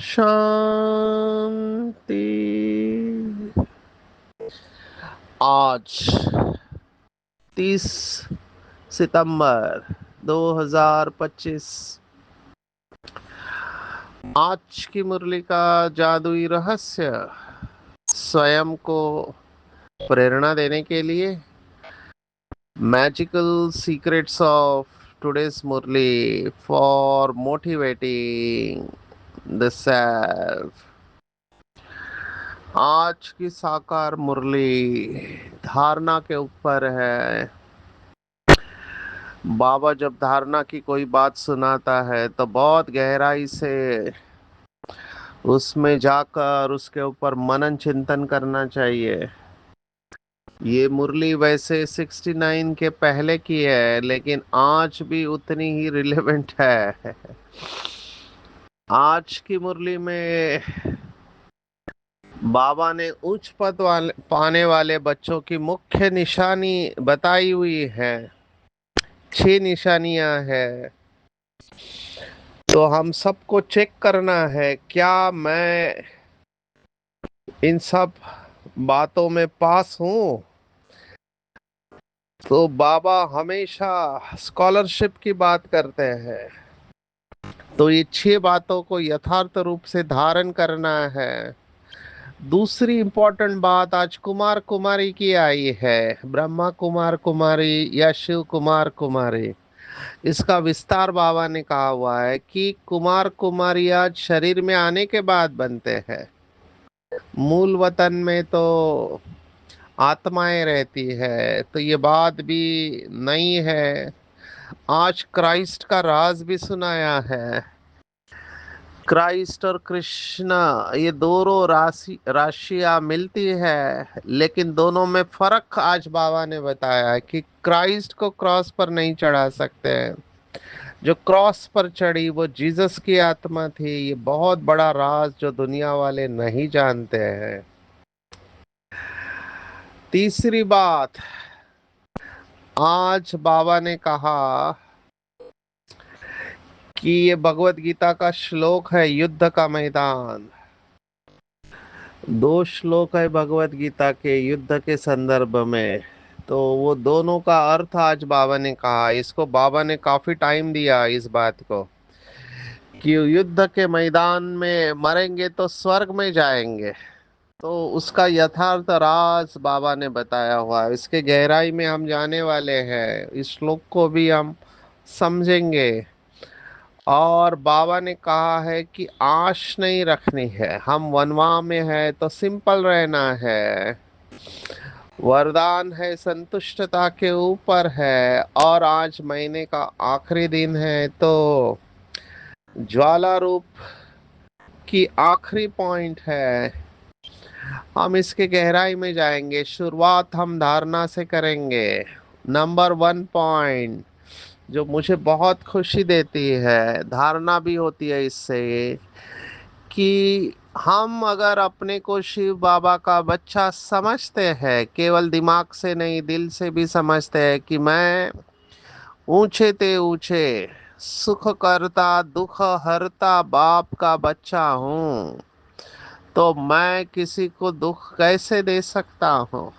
शांति। आज 30 सितंबर 2025। आज की मुरली का जादुई रहस्य स्वयं को प्रेरणा देने के लिए magical secrets of today's Murli for motivating the self. आज की साकार मुरली धारणा के ऊपर है। बाबा जब धारणा की कोई बात सुनाता है तो बहुत गहराई से उसमें जाकर उसके ऊपर मनन चिंतन करना चाहिए। ये मुरली वैसे 69 के पहले की है, लेकिन आज भी उतनी ही रिलेवेंट है। आज की मुरली में बाबा ने उच्च पद वाले पाने वाले बच्चों की मुख्य निशानी बताई हुई है। 6 निशानियां हैं। तो हम सबको चेक करना है, क्या मैं इन सब बातों में पास हूँ। तो बाबा हमेशा स्कॉलरशिप की बात करते हैं। तो ये 6 बातों को यथार्थ रूप से धारण करना है। दूसरी इंपॉर्टेंट बात आज कुमार कुमारी की आई है। ब्रह्मा कुमार कुमारी या शिव कुमार कुमारी, इसका विस्तार बाबा ने कहा हुआ है कि कुमार कुमारी आज शरीर में आने के बाद बनते हैं। मूल वतन में तो आत्माएं रहती है, तो ये बात भी नहीं है। आज क्राइस्ट का राज भी सुनाया है। क्राइस्ट और कृष्णा, ये दोनों राशियां मिलती है, लेकिन दोनों में फर्क आज बाबा ने बताया कि क्राइस्ट को क्रॉस पर नहीं चढ़ा सकते हैं। जो क्रॉस पर चढ़ी वो जीसस की आत्मा थी। ये बहुत बड़ा राज जो दुनिया वाले नहीं जानते हैं। तीसरी बात, आज बाबा ने कहा कि ये भगवत गीता का श्लोक है, युद्ध का मैदान। 2 श्लोक है भगवत गीता के युद्ध के संदर्भ में। तो वो दोनों का अर्थ आज बाबा ने कहा। इसको बाबा ने काफी टाइम दिया इस बात को कि युद्ध के मैदान में मरेंगे तो स्वर्ग में जाएंगे। तो उसका यथार्थ राज बाबा ने बताया हुआ है। इसके गहराई में हम जाने वाले हैं। इस श्लोक को भी हम समझेंगे। और बाबा ने कहा है कि आश नहीं रखनी है। हम वनवा में है तो सिंपल रहना है। वरदान है संतुष्टता के ऊपर है। और आज महीने का आखिरी दिन है, तो ज्वाला रूप की आखिरी पॉइंट है। हम इसके गहराई में जाएंगे। शुरुआत हम धारणा से करेंगे। नंबर 1 पॉइंट जो मुझे बहुत खुशी देती है, धारणा भी होती है इससे, कि हम अगर अपने को शिव बाबा का बच्चा समझते हैं, केवल दिमाग से नहीं दिल से भी समझते हैं कि मैं ऊंचे ते ऊंचे सुख करता दुख हरता बाप का बच्चा हूँ, तो मैं किसी को दुख कैसे दे सकता हूँ।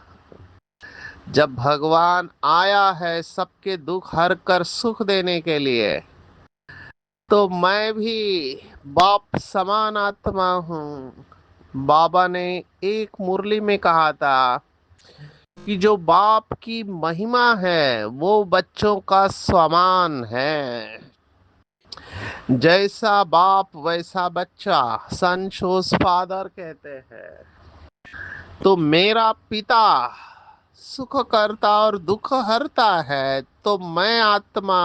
जब भगवान आया है सबके दुख हर कर सुख देने के लिए, तो मैं भी बाप समान आत्मा हूँ। बाबा ने एक मुरली में कहा था कि जो बाप की महिमा है वो बच्चों का समान है। जैसा बाप वैसा बच्चा, सन शोज फादर कहते हैं। तो मेरा पिता सुख करता और दुख हरता है, तो मैं आत्मा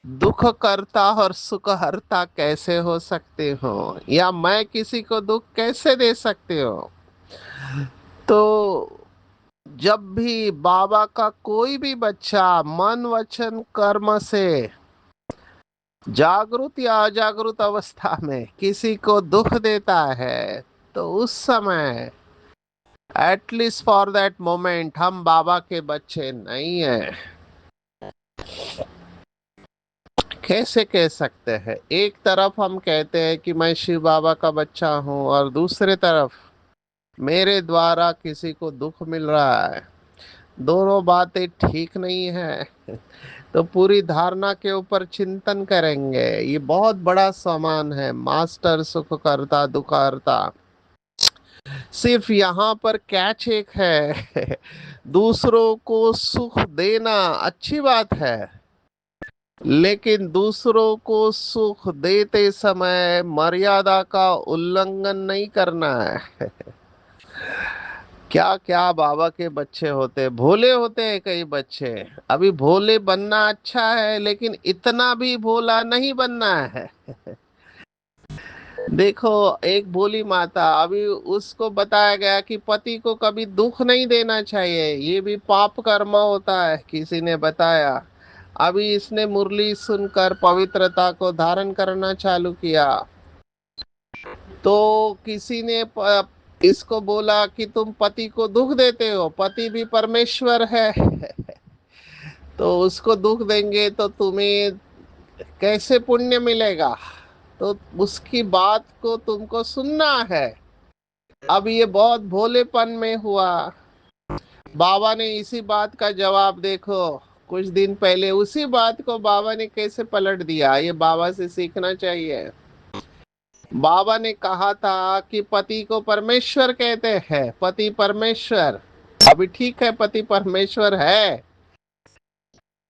दुख करता और सुख हरता कैसे हो सकती हूँ, या मैं किसी को दुख कैसे दे सकती हूँ। तो जब भी बाबा का कोई भी बच्चा मन वचन कर्म से जागृत या अजागृत अवस्था में किसी को दुख देता है, तो उस समय एटलीस्ट फॉर दैट मोमेंट हम बाबा के बच्चे नहीं हैं। कैसे कह सकते हैं? एक तरफ हम कहते हैं कि मैं शिव बाबा का बच्चा हूँ, और दूसरे तरफ मेरे द्वारा किसी को दुख मिल रहा है। दोनों बातें ठीक नहीं है। तो पूरी धारणा के ऊपर चिंतन करेंगे। ये बहुत बड़ा सामान है, मास्टर सुख करता दुख हरता। सिर्फ यहाँ पर कैच एक है, दूसरों को सुख देना अच्छी बात है, लेकिन दूसरों को सुख देते समय मर्यादा का उल्लंघन नहीं करना है। क्या क्या बाबा के बच्चे होते हैं, भोले होते हैं कई बच्चे। अभी भोले बनना अच्छा है, लेकिन इतना भी भोला नहीं बनना है। देखो, एक भोली माता, अभी उसको बताया गया कि पति को कभी दुख नहीं देना चाहिए, ये भी पाप कर्म होता है, किसी ने बताया। अभी इसने मुरली सुनकर पवित्रता को धारण करना चालू किया, तो किसी ने इसको बोला कि तुम पति को दुख देते हो, पति भी परमेश्वर है। तो उसको दुख देंगे तो तुम्हें कैसे पुण्य मिलेगा? तो उसकी बात को तुमको सुनना है। अब ये बहुत भोलेपन में हुआ। बाबा ने इसी बात का जवाब देखो, कुछ दिन पहले उसी बात को बाबा ने कैसे पलट दिया। ये बाबा से सीखना चाहिए। बाबा ने कहा था कि पति को परमेश्वर कहते हैं, पति परमेश्वर। अभी ठीक है, पति परमेश्वर है,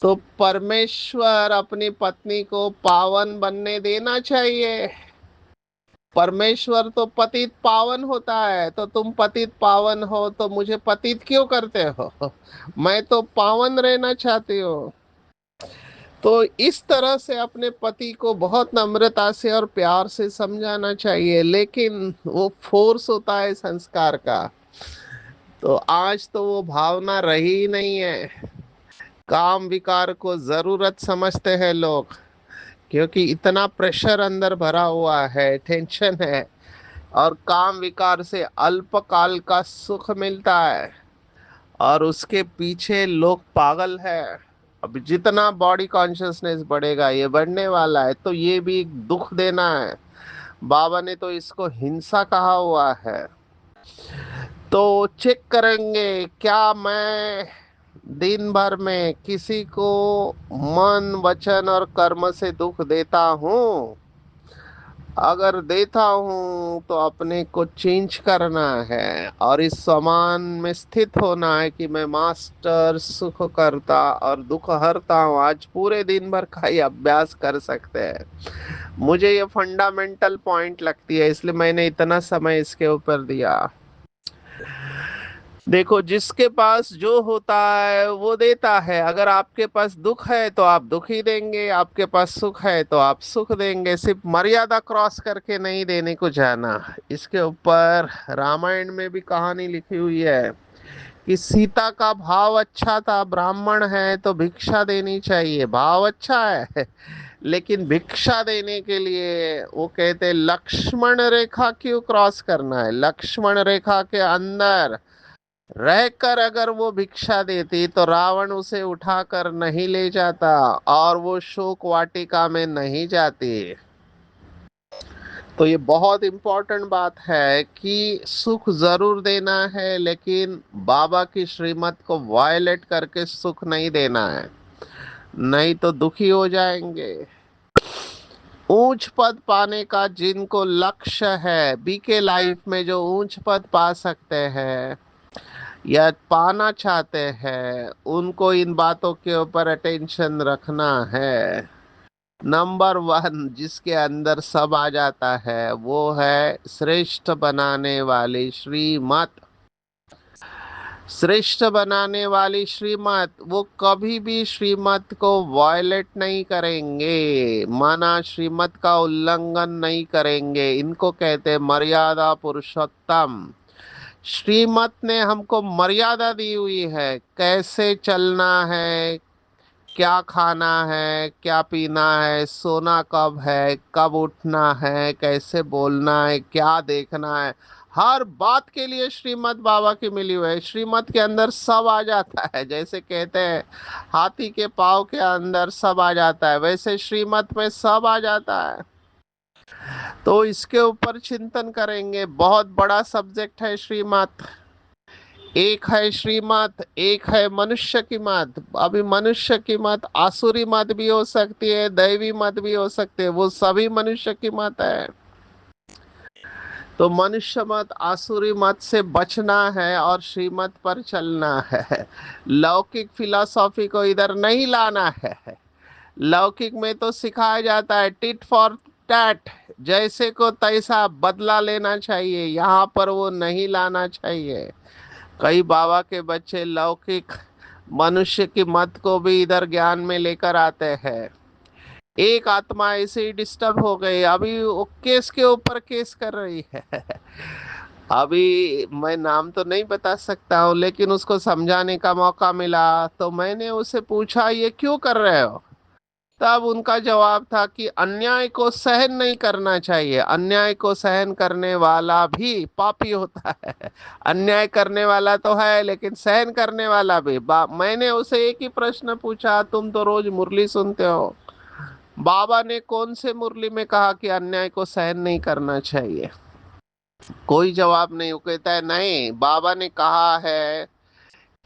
तो परमेश्वर अपनी पत्नी को पावन बनने देना चाहिए। परमेश्वर तो पतित पावन होता है, तो तुम पतित पावन हो तो मुझे पतित क्यों करते हो? मैं तो पावन रहना चाहती हूँ। तो इस तरह से अपने पति को बहुत नम्रता से और प्यार से समझाना चाहिए, लेकिन वो फोर्स होता है संस्कार का। तो आज तो वो भावना रही ही नहीं है। काम विकार को जरूरत समझते हैं लोग, क्योंकि इतना प्रेशर अंदर भरा हुआ है, टेंशन है, और काम विकार से अल्पकाल का सुख मिलता है, और उसके पीछे लोग पागल है। अब जितना बॉडी कॉन्शियसनेस बढ़ेगा, ये बढ़ने वाला है, तो ये भी एक दुख देना है। बाबा ने तो इसको हिंसा कहा हुआ है। तो चेक करेंगे, क्या मैं दिन भर में किसी को मन वचन और कर्म से दुख देता हूँ? अगर देता हूँ तो अपने को चेंज करना है, और इस समान में स्थित होना है कि मैं मास्टर सुख करता और दुख हरता हूँ। आज पूरे दिन भर का ही अभ्यास कर सकते हैं। मुझे ये फंडामेंटल पॉइंट लगती है, इसलिए मैंने इतना समय इसके ऊपर दिया। देखो, जिसके पास जो होता है वो देता है। अगर आपके पास दुख है तो आप दुख ही देंगे, आपके पास सुख है तो आप सुख देंगे। सिर्फ मर्यादा क्रॉस करके नहीं देने को जाना। इसके ऊपर रामायण में भी कहानी लिखी हुई है कि सीता का भाव अच्छा था, ब्राह्मण है तो भिक्षा देनी चाहिए, भाव अच्छा है। लेकिन भिक्षा देने के लिए वो कहते लक्ष्मण रेखा क्यों क्रॉस करना है? लक्ष्मण रेखा के अंदर रहकर अगर वो भिक्षा देती तो रावण उसे उठाकर नहीं ले जाता, और वो शोक वाटिका में नहीं जाती। तो ये बहुत इंपॉर्टेंट बात है कि सुख जरूर देना है, लेकिन बाबा की श्रीमत को वायलेट करके सुख नहीं देना है, नहीं तो दुखी हो जाएंगे। ऊंच पद पाने का जिनको लक्ष्य है, बीके लाइफ में जो ऊंच पद पा सकते हैं या पाना चाहते हैं, उनको इन बातों के ऊपर अटेंशन रखना है। नंबर वन जिसके अंदर सब आ जाता है वो है श्रेष्ठ बनाने वाली श्रीमत। श्रेष्ठ बनाने वाली श्रीमत, वो कभी भी श्रीमत को वायलेट नहीं करेंगे, माना श्रीमत का उल्लंघन नहीं करेंगे। इनको कहते हैं मर्यादा पुरुषोत्तम। श्रीमत ने हमको मर्यादा दी हुई है, कैसे चलना है, क्या खाना है, क्या पीना है, सोना कब है, कब उठना है, कैसे बोलना है, क्या देखना है। हर बात के लिए श्रीमत बाबा की मिली हुई है। श्रीमत के अंदर सब आ जाता है। जैसे कहते हैं हाथी के पाँव के अंदर सब आ जाता है, वैसे श्रीमत में सब आ जाता है। तो इसके ऊपर चिंतन करेंगे। बहुत बड़ा सब्जेक्ट है श्रीमत। एक है श्रीमत, एक है मनुष्य की मत। अभी मनुष्य की मत आसुरी मत भी हो सकती है, दैवी मत भी हो सकती है, वो सभी मनुष्य की मत है। तो मनुष्य मत आसुरी मत से बचना है और श्रीमत पर चलना है। लौकिक फिलॉसफी को इधर नहीं लाना है। लौकिक में तो सिखाया जाता है टिट फॉर टैट, जैसे को तैसा बदला लेना चाहिए। यहाँ पर वो नहीं लाना चाहिए। कई बाबा के बच्चे लौकिक मनुष्य की मत को भी इधर ज्ञान में लेकर आते हैं। एक आत्मा ऐसे ही डिस्टर्ब हो गई, अभी वो केस के ऊपर केस कर रही है। अभी मैं नाम तो नहीं बता सकता हूँ, लेकिन उसको समझाने का मौका मिला तो मैंने उसे पूछा ये क्यों कर रहे हो। तब उनका जवाब था कि अन्याय को सहन नहीं करना चाहिए। अन्याय को सहन करने वाला भी पापी होता है। अन्याय करने वाला तो है, लेकिन सहन करने वाला भी। मैंने उसे एक ही प्रश्न पूछा, तुम तो रोज मुरली सुनते हो, बाबा ने कौन से मुरली में कहा कि अन्याय को सहन नहीं करना चाहिए। कोई जवाब नहीं। वो कहता है नहीं, बाबा ने कहा है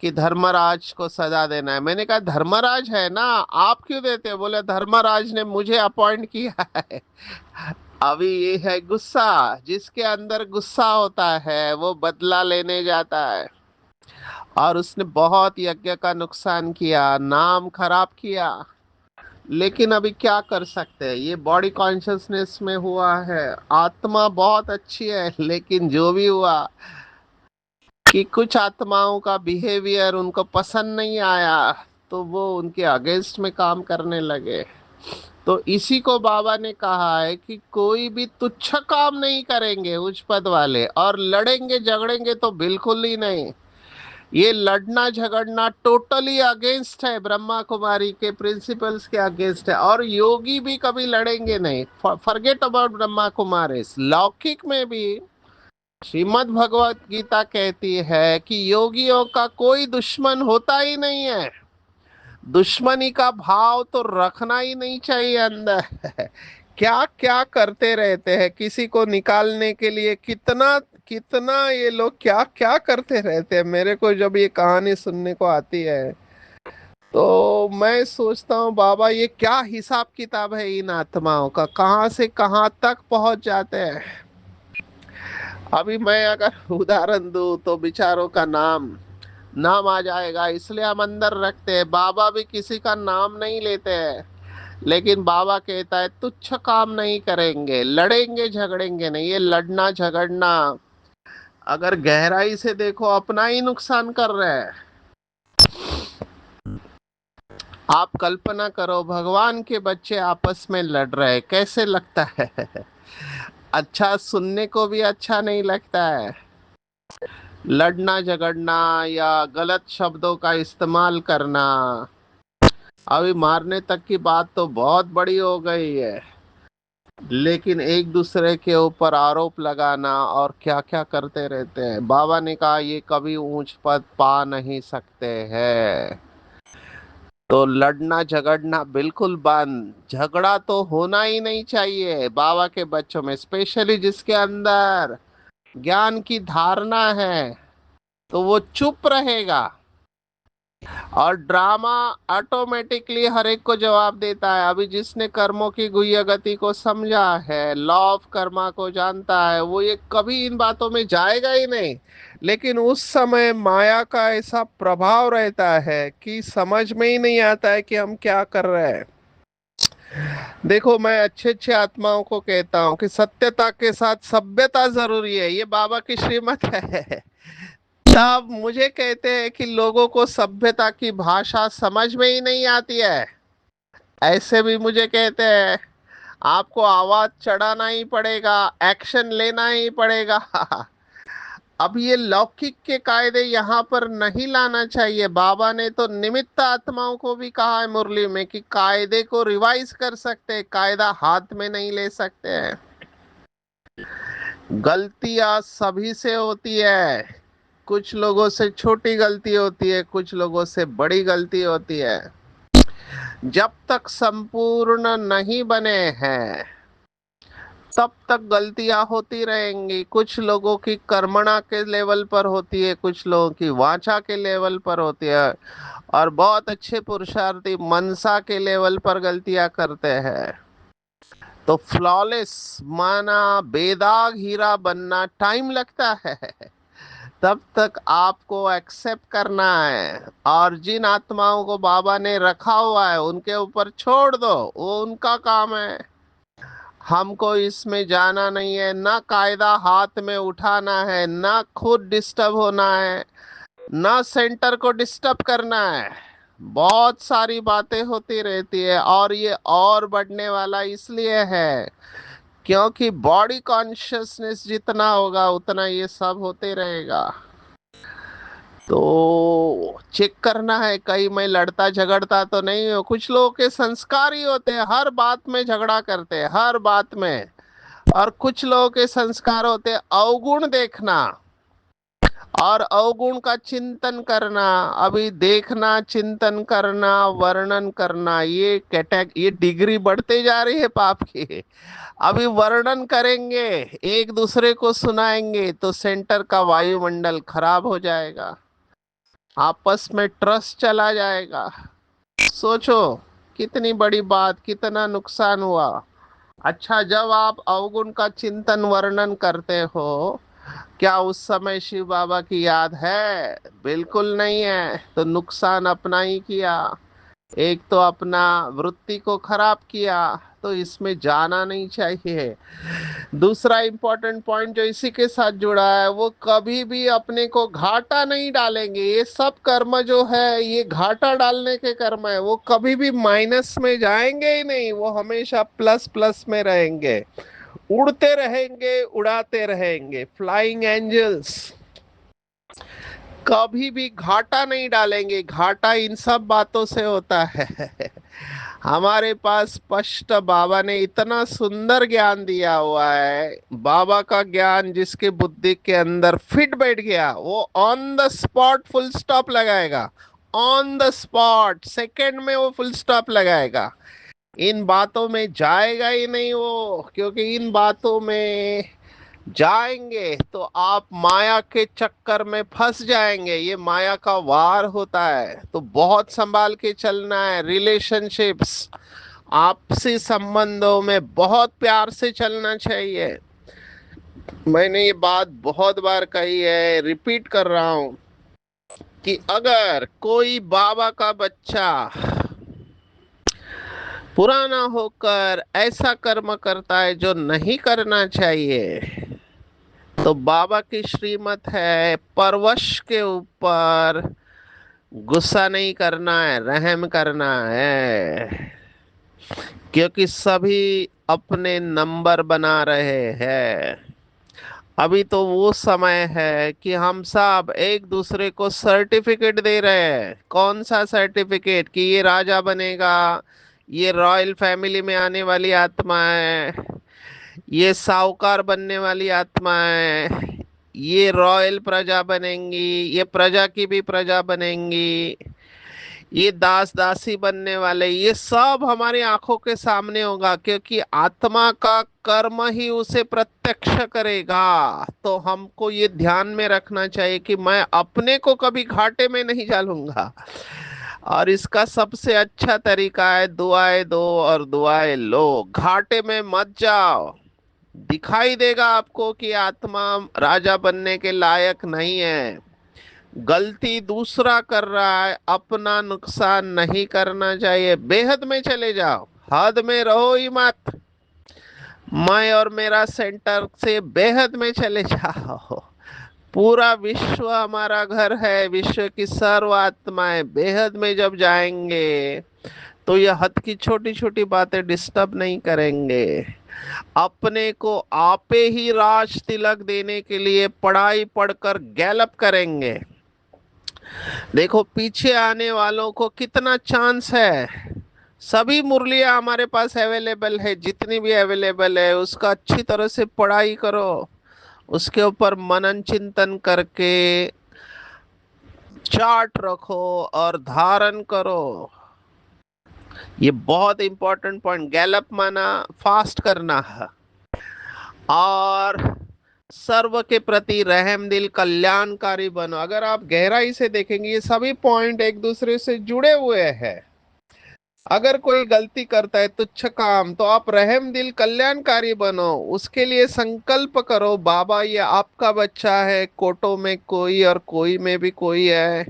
कि धर्मराज को सजा देना है। मैंने कहा धर्मराज है ना, आप क्यों देते हो। बोले धर्मराज ने मुझे अपॉइंट किया है। अभी ये है गुस्सा। जिसके अंदर गुस्सा होता है वो बदला लेने जाता है। और उसने बहुत यज्ञ का नुकसान किया, नाम खराब किया। लेकिन अभी क्या कर सकते हैं, ये बॉडी कॉन्शियसनेस में हुआ है। आत्मा बहुत अच्छी है, लेकिन जो भी हुआ कि कुछ आत्माओं का बिहेवियर उनको पसंद नहीं आया, तो वो उनके अगेंस्ट में काम करने लगे। तो इसी को बाबा ने कहा है कि कोई भी तुच्छ काम नहीं करेंगे उच्च पद वाले, और लड़ेंगे झगड़ेंगे तो बिल्कुल ही नहीं। ये लड़ना झगड़ना टोटली अगेंस्ट है, ब्रह्मा कुमारी के प्रिंसिपल्स के अगेंस्ट है। और योगी भी कभी लड़ेंगे नहीं। Forget about Brahma Kumari. लौकिक में भी श्रीमद् भगवत गीता कहती है कि योगियों का कोई दुश्मन होता ही नहीं है। दुश्मनी का भाव तो रखना ही नहीं चाहिए अंदर। क्या क्या करते रहते हैं, किसी को निकालने के लिए कितना कितना ये लोग क्या क्या करते रहते हैं। मेरे को जब ये कहानी सुनने को आती है तो मैं सोचता हूँ बाबा ये क्या हिसाब किताब है इन आत्माओं का, कहाँ से कहाँ तक पहुंच जाते हैं। अभी मैं अगर उदाहरण दूं तो बिचारों का नाम नाम आ जाएगा, इसलिए हम अंदर रखते हैं। बाबा भी किसी का नाम नहीं लेते हैं, लेकिन बाबा कहता है तुच्छ काम नहीं करेंगे, लड़ेंगे झगड़ेंगे नहीं। ये लड़ना झगड़ना अगर गहराई से देखो अपना ही नुकसान कर रहे हैं। आप कल्पना करो भगवान के बच्चे आपस में लड़ रहे हैं, कैसे लगता है। अच्छा, सुनने को भी अच्छा नहीं लगता है। लड़ना झगड़ना या गलत शब्दों का इस्तेमाल करना, अभी मारने तक की बात तो बहुत बड़ी हो गई है। लेकिन एक दूसरे के ऊपर आरोप लगाना और क्या क्या करते रहते हैं। बाबा ने कहा ये कभी ऊंच पद पा नहीं सकते हैं। तो लड़ना झगड़ना बिल्कुल बंद। झगड़ा तो होना ही नहीं चाहिए बाबा के बच्चों में, स्पेशली जिसके अंदर ज्ञान की धारणा है तो वो चुप रहेगा। और ड्रामा ऑटोमेटिकली हर एक को जवाब देता है। अभी जिसने कर्मों की गुह्य गति को समझा है, लॉ ऑफ कर्मा को जानता है, वो ये कभी इन बातों में जाएगा ही नहीं। लेकिन उस समय माया का ऐसा प्रभाव रहता है कि समझ में ही नहीं आता है कि हम क्या कर रहे हैं। देखो मैं अच्छे अच्छे आत्माओं को कहता हूँ कि सत्यता के साथ सभ्यता जरूरी है, ये बाबा की श्रीमत है। तब मुझे कहते हैं कि लोगों को सभ्यता की भाषा समझ में ही नहीं आती है। ऐसे भी मुझे कहते हैं आपको आवाज चढ़ाना ही पड़ेगा, एक्शन लेना ही पड़ेगा। अब ये लौकिक के कायदे यहाँ पर नहीं लाना चाहिए। बाबा ने तो निमित्त आत्माओं को भी कहा है मुरली में कि कायदे को रिवाइज कर सकते हैं, कायदा हाथ में नहीं ले सकते हैं। गलतियां सभी से होती है, कुछ लोगों से छोटी गलती होती है, कुछ लोगों से बड़ी गलती होती है। जब तक संपूर्ण नहीं बने हैं तब तक गलतियां होती रहेंगी। कुछ लोगों की कर्मणा के लेवल पर होती है, कुछ लोगों की वाचा के लेवल पर होती है, और बहुत अच्छे पुरुषार्थी मनसा के लेवल पर गलतियां करते हैं। तो फ्लॉलेस माना बेदाग हीरा बनना टाइम लगता है। तब तक आपको एक्सेप्ट करना है, और जिन आत्माओं को बाबा ने रखा हुआ है उनके ऊपर छोड़ दो, वो उनका काम है। हमको इसमें जाना नहीं है, ना कायदा हाथ में उठाना है, ना खुद डिस्टर्ब होना है, ना सेंटर को डिस्टर्ब करना है। बहुत सारी बातें होती रहती है, और ये और बढ़ने वाला इसलिए है क्योंकि बॉडी कॉन्शियसनेस जितना होगा उतना ये सब होते रहेगा। तो चेक करना है कहीं मैं लड़ता झगड़ता तो नहीं हूँ। कुछ लोगों के संस्कार ही होते हैं, हर बात में झगड़ा करते हैं, हर बात में। और कुछ लोगों के संस्कार होते हैं अवगुण देखना और अवगुण का चिंतन करना। अभी देखना, चिंतन करना, वर्णन करना, ये डिग्री बढ़ते जा रही है पाप की। अभी वर्णन करेंगे, एक दूसरे को सुनाएंगे तो सेंटर का वायुमंडल खराब हो जाएगा, आपस में ट्रस्ट चला जाएगा। सोचो कितनी बड़ी बात, कितना नुकसान हुआ। अच्छा, जब आप अवगुण का चिंतन वर्णन करते हो, क्या उस समय शिव बाबा की याद है? बिल्कुल नहीं है। तो नुकसान अपना ही किया, एक तो अपना वृत्ति को खराब किया। तो इसमें जाना नहीं चाहिए। दूसरा इंपॉर्टेंट पॉइंट जो इसी के साथ जुड़ा है, वो कभी भी अपने को घाटा नहीं डालेंगे। ये सब कर्म जो है ये घाटा डालने के कर्म है, वो कभी भी माइनस में जाएंगे ही नहीं, वो हमेशा प्लस प्लस में रहेंगे, उड़ते रहेंगे, उड़ाते रहेंगे, फ्लाइंग एंजल्स। कभी भी घाटा नहीं डालेंगे। घाटा इन सब बातों से होता है। हमारे पास स्पष्ट बाबा ने इतना सुंदर ज्ञान दिया हुआ है। बाबा का ज्ञान जिसके बुद्धि के अंदर फिट बैठ गया, वो on the spot full stop लगाएगा। ऑन द स्पॉट सेकंड में वो फुल स्टॉप लगाएगा। इन बातों में जाएगा ही नहीं वो, क्योंकि इन बातों में जाएंगे तो आप माया के चक्कर में फंस जाएंगे। ये माया का वार होता है, तो बहुत संभाल के चलना है। रिलेशनशिप्स, आपसी संबंधों में बहुत प्यार से चलना चाहिए। मैंने ये बात बहुत बार कही है, रिपीट कर रहा हूं कि अगर कोई बाबा का बच्चा पुराना होकर ऐसा कर्म करता है जो नहीं करना चाहिए, तो बाबा की श्रीमत है परवश के ऊपर गुस्सा नहीं करना है, रहम करना है। क्योंकि सभी अपने नंबर बना रहे हैं। अभी तो वो समय है कि हम सब एक दूसरे को सर्टिफिकेट दे रहे हैं। कौन सा सर्टिफिकेट? कि ये राजा बनेगा, ये रॉयल फैमिली में आने वाली आत्मा है, ये साहूकार बनने वाली आत्मा है, ये रॉयल प्रजा बनेंगी, ये प्रजा की भी प्रजा बनेंगी, ये दास दासी बनने वाले। ये सब हमारी आंखों के सामने होगा, क्योंकि आत्मा का कर्म ही उसे प्रत्यक्ष करेगा। तो हमको ये ध्यान में रखना चाहिए कि मैं अपने को कभी घाटे में नहीं डालूंगा। और इसका सबसे अच्छा तरीका है दुआएं दो और दुआएं लो। घाटे में मत जाओ। दिखाई देगा आपको कि आत्मा राजा बनने के लायक नहीं है, गलती दूसरा कर रहा है, अपना नुकसान नहीं करना चाहिए। बेहद में चले जाओ, हद में रहो ही मत। मैं और मेरा सेंटर से बेहद में चले जाओ, पूरा विश्व हमारा घर है, विश्व की सर्व आत्माएं बेहद में जब जाएंगे तो ये हद की छोटी छोटी बातें डिस्टर्ब नहीं करेंगे। अपने को आपे ही राज तिलक देने के लिए पढ़ाई पढ़कर गैलप करेंगे। देखो पीछे आने वालों को कितना चांस है। सभी मुरलियां हमारे पास अवेलेबल है, जितनी भी अवेलेबल है उसका अच्छी तरह से पढ़ाई करो, उसके ऊपर मनन चिंतन करके चार्ट रखो और धारण करो। ये बहुत इंपॉर्टेंट पॉइंट, गैलप माना फास्ट करना है। और सर्व के प्रति रहम दिल कल्याणकारी बनो। अगर आप गहराई से देखेंगे ये सभी पॉइंट एक दूसरे से जुड़े हुए हैं। अगर कोई गलती करता है तुच्छ काम, तो आप रहम दिल कल्याणकारी बनो, उसके लिए संकल्प करो बाबा ये आपका बच्चा है, कोटो में कोई और कोई में भी कोई है,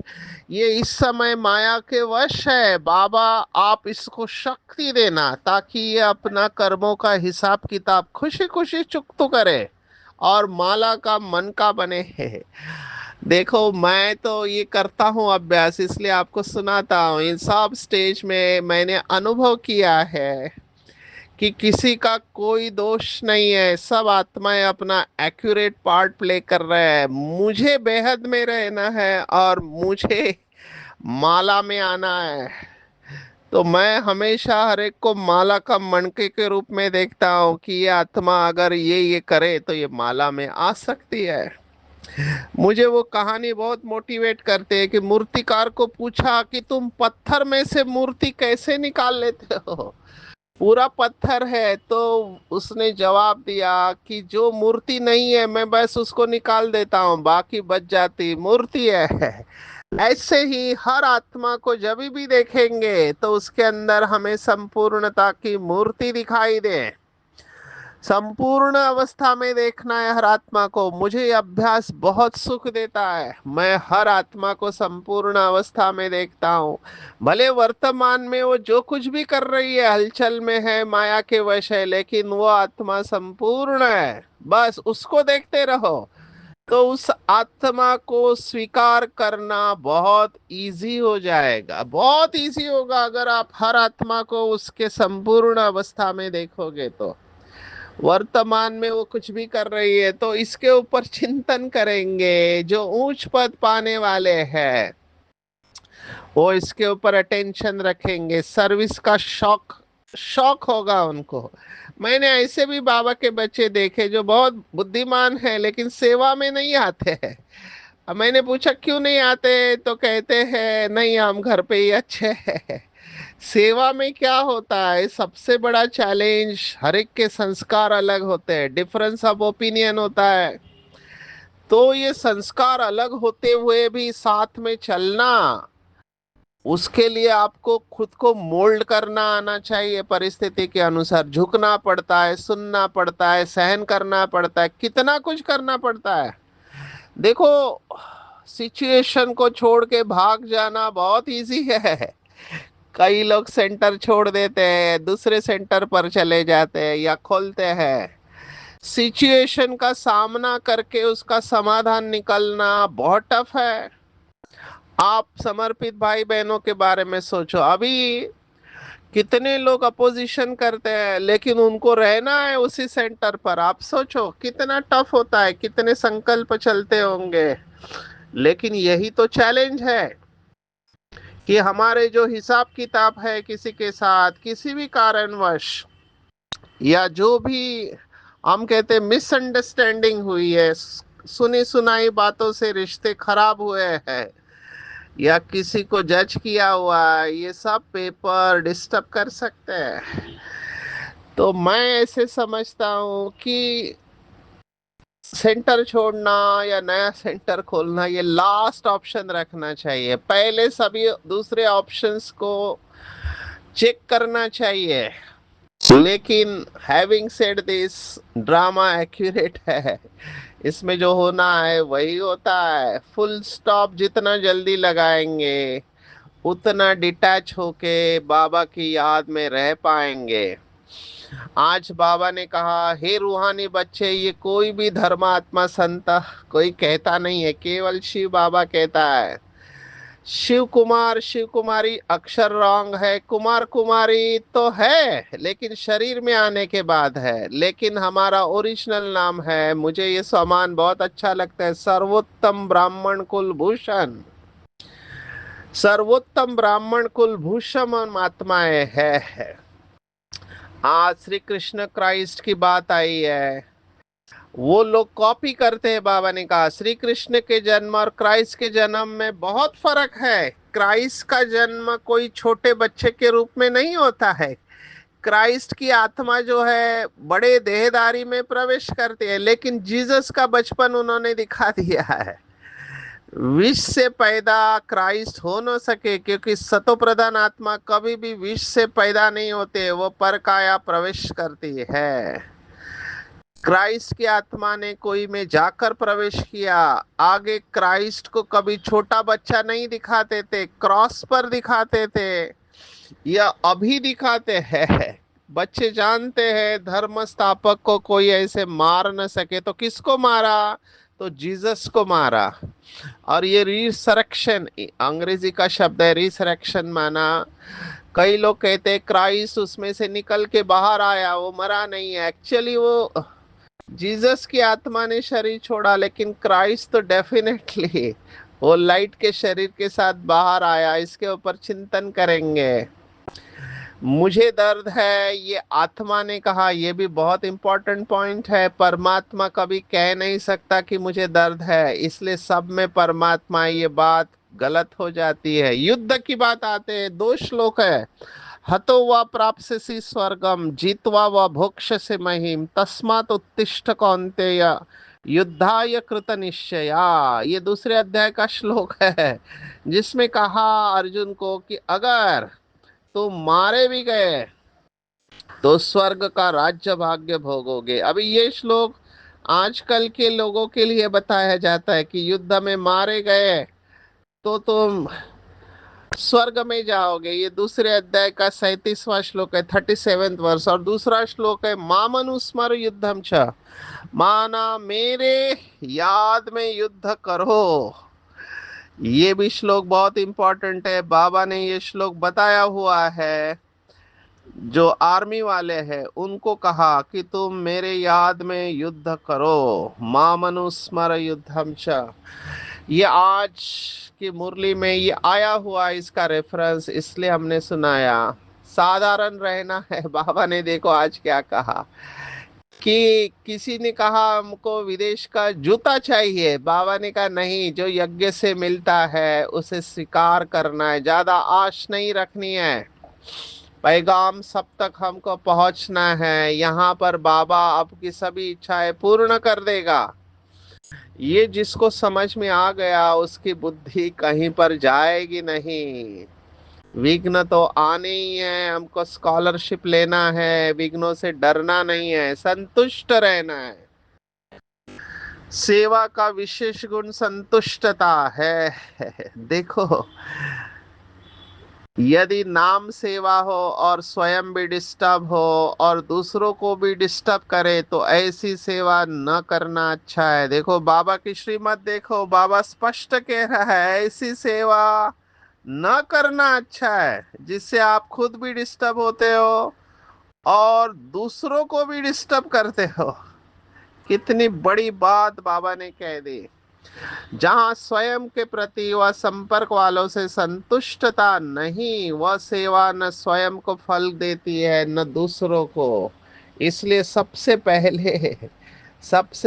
ये इस समय माया के वश है, बाबा आप इसको शक्ति देना ताकि ये अपना कर्मों का हिसाब किताब खुशी खुशी चुकतो करे और माला का मन का बने है। देखो मैं तो ये करता हूँ अभ्यास, इसलिए आपको सुनाता हूँ। इन सब स्टेज में मैंने अनुभव किया है कि किसी का कोई दोष नहीं है, सब आत्माएं अपना एक्यूरेट पार्ट प्ले कर रहे हैं। मुझे बेहद में रहना है और मुझे माला में आना है। तो मैं हमेशा हर एक को माला का मणके के रूप में देखता हूँ कि ये आत्मा अगर ये करे तो ये माला में आ सकती है। मुझे वो कहानी बहुत मोटिवेट करते हैं कि मूर्तिकार को पूछा कि तुम पत्थर में से मूर्ति कैसे निकाल लेते हो, पूरा पत्थर है। तो उसने जवाब दिया कि जो मूर्ति नहीं है मैं बस उसको निकाल देता हूँ, बाकी बच जाती मूर्ति है। ऐसे ही हर आत्मा को जब भी देखेंगे तो उसके अंदर हमें संपूर्णता की मूर्ति दिखाई दे। संपूर्ण अवस्था में देखना है हर आत्मा को। मुझे ये अभ्यास बहुत सुख देता है, मैं हर आत्मा को संपूर्ण अवस्था में देखता हूँ। भले वर्तमान में वो जो कुछ भी कर रही है, हलचल में है, माया के वश है, लेकिन वो आत्मा संपूर्ण है, बस उसको देखते रहो। तो उस आत्मा को स्वीकार करना बहुत इजी हो जाएगा, बहुत इजी होगा अगर आप हर आत्मा को उसके संपूर्ण अवस्था में देखोगे। तो वर्तमान में वो कुछ भी कर रही है तो इसके ऊपर चिंतन करेंगे। जो ऊंच पद पाने वाले हैं वो इसके ऊपर अटेंशन रखेंगे, सर्विस का शौक शौक होगा उनको। मैंने ऐसे भी बाबा के बच्चे देखे जो बहुत बुद्धिमान हैं लेकिन सेवा में नहीं आते हैं। अब मैंने पूछा क्यों नहीं आते, तो कहते हैं नहीं हम घर पे ही अच्छे हैं। सेवा में क्या होता है, सबसे बड़ा चैलेंज हर एक के संस्कार अलग होते हैं, डिफरेंस ऑफ ओपिनियन होता है। तो ये संस्कार अलग होते हुए भी साथ में चलना, उसके लिए आपको खुद को मोल्ड करना आना चाहिए, परिस्थिति के अनुसार झुकना पड़ता है, सुनना पड़ता है, सहन करना पड़ता है, कितना कुछ करना पड़ता है। देखो सिचुएशन को छोड़ के भाग जाना बहुत इजी है। कई लोग सेंटर छोड़ देते हैं, दूसरे सेंटर पर चले जाते हैं या खोलते हैं। सिचुएशन का सामना करके उसका समाधान निकलना बहुत टफ है। आप समर्पित भाई बहनों के बारे में सोचो, अभी कितने लोग अपोजिशन करते हैं लेकिन उनको रहना है उसी सेंटर पर। आप सोचो कितना टफ होता है, कितने संकल्प चलते होंगे। लेकिन यही तो चैलेंज है कि हमारे जो हिसाब किताब है किसी के साथ, किसी भी कारणवश या जो भी हम कहते मिसअंडरस्टैंडिंग हुई है, सुनी सुनाई बातों से रिश्ते खराब हुए हैं या किसी को जज किया हुआ है, ये सब पेपर डिस्टर्ब कर सकते हैं। तो मैं ऐसे समझता हूँ कि सेंटर छोड़ना या नया सेंटर खोलना ये लास्ट ऑप्शन रखना चाहिए, पहले सभी दूसरे ऑप्शंस को चेक करना चाहिए। लेकिन having said this, drama accurate है, इसमें जो होना है वही होता है। फुल स्टॉप जितना जल्दी लगाएंगे उतना डिटैच होके बाबा की याद में रह पाएंगे। आज बाबा ने कहा, हे रूहानी बच्चे, ये कोई भी धर्मात्मा संत कोई कहता नहीं है, केवल शिव बाबा कहता है। शिव कुमार शिव कुमारी अक्षर रॉन्ग है, कुमार कुमारी तो है लेकिन शरीर में आने के बाद है, लेकिन हमारा ओरिजिनल नाम है, मुझे ये सम्मान बहुत अच्छा लगता है, सर्वोत्तम ब्राह्मण कुल भूषण। सर्वोत्तम ब्राह्मण कुल भूषण आत्माएं है। आज श्री कृष्ण क्राइस्ट की बात आई है, वो लोग कॉपी करते हैं। बाबा ने कहा श्री कृष्ण के जन्म और क्राइस्ट के जन्म में बहुत फर्क है। क्राइस्ट का जन्म कोई छोटे बच्चे के रूप में नहीं होता है। क्राइस्ट की आत्मा जो है बड़े देहदारी में प्रवेश करती है, लेकिन जीसस का बचपन उन्होंने दिखा दिया है। विष से पैदा क्राइस्ट हो न सके, क्योंकि सतो प्रधान आत्मा कभी भी विष से पैदा नहीं होते, वो परकाया प्रवेश करती है। क्राइस्ट की आत्मा ने कोई में जाकर प्रवेश किया। आगे क्राइस्ट को कभी छोटा बच्चा नहीं दिखाते थे, क्रॉस पर दिखाते थे या अभी दिखाते हैं। बच्चे जानते हैं धर्म स्थापक को कोई ऐसे मार न सके, तो किसको मारा? तो जीसस को मारा। और ये रिसरेक्शन अंग्रेजी का शब्द है, रिसरेक्शन माना, कई लोग कहते हैं क्राइस्ट उसमें से निकल के बाहर आया, वो मरा नहीं है। एक्चुअली वो जीसस की आत्मा ने शरीर छोड़ा, लेकिन क्राइस्ट तो डेफिनेटली वो लाइट के शरीर के साथ बाहर आया। इसके ऊपर चिंतन करेंगे। मुझे दर्द है, ये आत्मा ने कहा, ये भी बहुत इंपॉर्टेंट पॉइंट है। परमात्मा कभी कह नहीं सकता कि मुझे दर्द है, इसलिए सब में परमात्मा, ये बात गलत हो जाती है। युद्ध की बात आते हैं, 2 श्लोक है। हतो व प्राप्स्यसि स्वर्गम जित्वा व भोक्ष्यसि महीम तस्मात् उत्तिष्ठ कौन्तेय युद्धाय कृत निश्चया। ये दूसरे अध्याय का श्लोक है, जिसमें कहा अर्जुन को कि अगर तुम मारे भी गए तो स्वर्ग का राज्य भाग्य भोगोगे। अभी ये श्लोक आजकल के लोगों के लिए बताया जाता है कि युद्ध में मारे गए तो तुम स्वर्ग में जाओगे। ये दूसरे अध्याय का 37वां श्लोक है, 37th वर्ष। और दूसरा श्लोक है, मामनुस्मर युद्धम च, माना मेरे याद में युद्ध करो। ये भी श्लोक बहुत इंपॉर्टेंट है, बाबा ने ये श्लोक बताया हुआ है। जो आर्मी वाले हैं उनको कहा कि तुम मेरे याद में युद्ध करो, मामनुस्मर युद्धम च। ये आज की मुरली में ये आया हुआ, इसका रेफरेंस इसलिए हमने सुनाया। साधारण रहना है। बाबा ने देखो आज क्या कहा कि किसी ने कहा हमको विदेश का जूता चाहिए, बाबा ने कहा नहीं, जो यज्ञ से मिलता है उसे स्वीकार करना है, ज्यादा आश नहीं रखनी है। पैगाम सब तक हमको पहुंचना है, यहाँ पर बाबा आपकी सभी इच्छाएं पूर्ण कर देगा। ये जिसको समझ में आ गया उसकी बुद्धि कहीं पर जाएगी नहीं। विघ्न तो आने ही है, हमको स्कॉलरशिप लेना है, विघ्नों से डरना नहीं है, संतुष्ट रहना है। सेवा का विशेष गुण संतुष्टता है। देखो, यदि नाम सेवा हो और स्वयं भी डिस्टर्ब हो और दूसरों को भी डिस्टर्ब करे तो ऐसी सेवा न करना अच्छा है। देखो बाबा की श्रीमत देखो, बाबा स्पष्ट कह रहा है ऐसी सेवा न करना अच्छा है जिससे आप खुद भी डिस्टर्ब होते हो और दूसरों को भी डिस्टर्ब करते हो। कितनी बड़ी बात बाबा ने कह दी। जहाँ स्वयं के प्रति व संपर्क वालों से संतुष्टता नहीं, वह सेवा न स्वयं को फल देती है न दूसरों को। इसलिए सबसे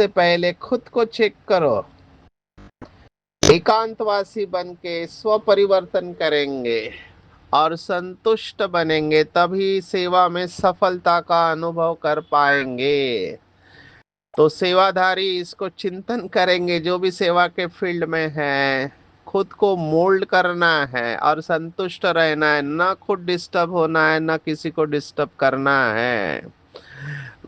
पहले खुद को चेक करो। एकांतवासी बन के स्व परिवर्तन करेंगे और संतुष्ट बनेंगे, तभी सेवा में सफलता का अनुभव कर पाएंगे। तो सेवाधारी इसको चिंतन करेंगे, जो भी सेवा के फील्ड में है, खुद को मोल्ड करना है और संतुष्ट रहना है, ना खुद डिस्टर्ब होना है ना किसी को डिस्टर्ब करना है।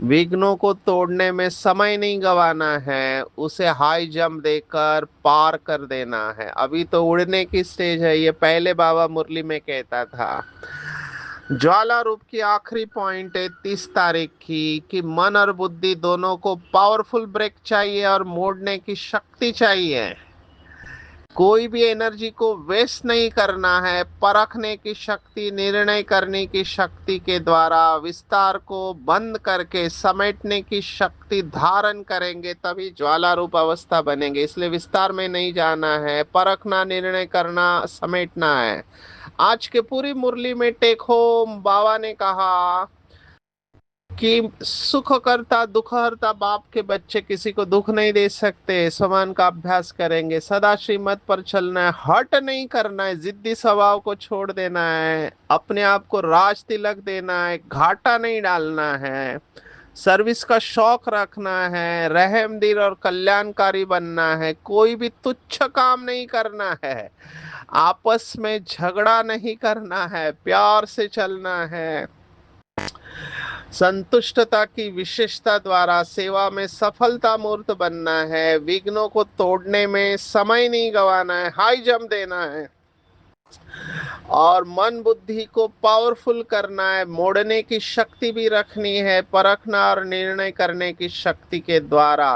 विघ्नों को तोड़ने में समय नहीं गंवाना है, उसे हाई जंप देकर पार कर देना है। अभी तो उड़ने की स्टेज है, ये पहले बाबा मुरली में कहता था। ज्वाला रूप की आखिरी पॉइंट है 30 तारीख की, कि मन और बुद्धि दोनों को पावरफुल ब्रेक चाहिए और मोड़ने की शक्ति चाहिए। कोई भी एनर्जी को वेस्ट नहीं करना है। परखने की शक्ति, निर्णय करने की शक्ति के द्वारा विस्तार को बंद करके समेटने की शक्ति धारण करेंगे, तभी ज्वाला रूप अवस्था बनेंगे। इसलिए विस्तार में नहीं जाना है, परखना, निर्णय करना, समेटना है। आज के पूरी मुरली में टेक होम बाबा ने कहा कि सुख करता दुख हरता बाप के बच्चे किसी को दुख नहीं दे सकते। समान का अभ्यास करेंगे, सदा श्रीमत पर चलना है, हट नहीं करना है, जिद्दी स्वभाव को छोड़ देना है, अपने आप को राज तिलक देना है, घाटा नहीं डालना है, सर्विस का शौक रखना है, रहम दिल और कल्याणकारी बनना है, कोई भी तुच्छ काम नहीं करना है, आपस में झगड़ा नहीं करना है, प्यार से चलना है, संतुष्टता की विशेषता द्वारा सेवा में सफलता मूर्त बनना है, विघ्नों को तोड़ने में समय नहीं गंवाना है, हाई जंप देना है, और मन बुद्धि को पावरफुल करना है, मोड़ने की शक्ति भी रखनी है, परखना और निर्णय करने की शक्ति के द्वारा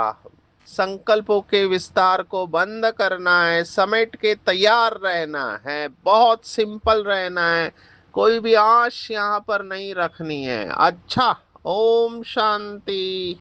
संकल्पों के विस्तार को बंद करना है, समेट के तैयार रहना है, बहुत सिंपल रहना है, कोई भी आश यहाँ पर नहीं रखनी है। अच्छा, ओम शांति।